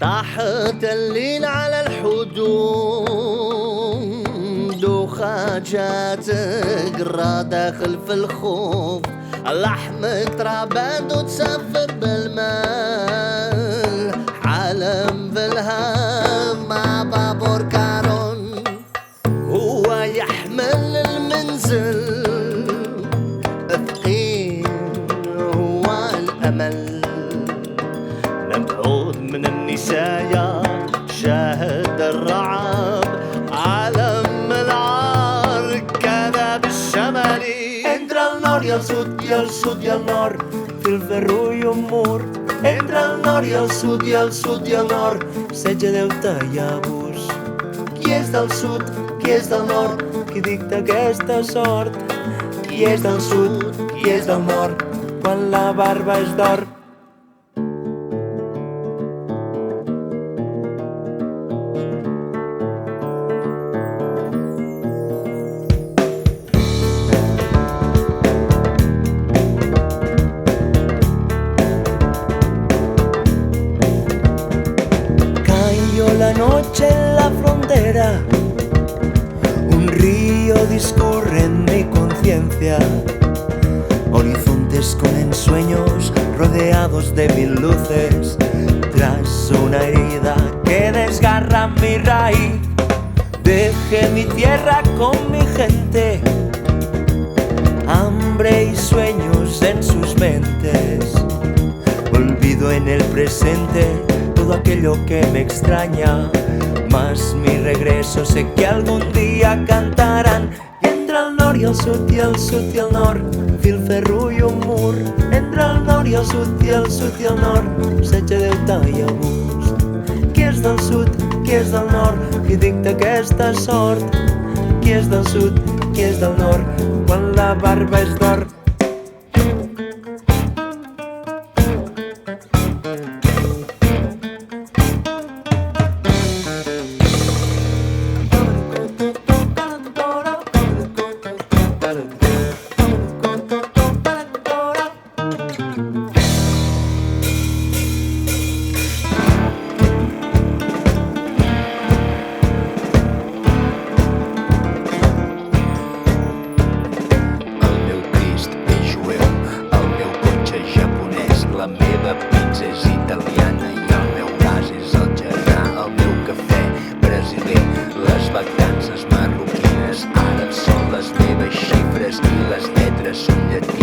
طاحت الليل على الحدود وخاجات قرا داخل في الخوف اللحم ترابات وتسفر بالمال عالم بالهام مع بابور كارون هو يحمل المنزل ثقيل هو الأمل مبعوث من النسايا شاهد الرعب عالم العار كذا بالشمالي Entre el nord i el sud i el sud i el nord, filferro i un mur. Entre el nord i el sud i el sud i el nord, setge, deute i abús. Qui és del sud, qui és del nord, qui dicta aquesta sort? Qui és del sud, qui és del nord, quan la barba és d'or? La noche en la frontera, un río discurre en mi conciencia, horizontes con ensueños rodeados de mil luces, tras una herida que desgarra mi raíz. Dejé mi tierra con mi gente, hambre y sueños en sus mentes, olvido en el presente todo aquello que me extraña, mas mi regreso sé que algún día cantarán. I entre el nord i el sud i el sud i el nord, filferro i un mur. Entre el nord i el sud i el sud i el nord, setge, deute i abús. Qui és del sud, qui és del nord, qui dicta aquesta sort? Qui és del sud, qui és del nord, quan la barba és d'or? La meva pizza és italiana i el meu gas és algerà, el meu cafè brasiler, les vacances marroquines àrabs són les meves xifres i les lletres són llatines.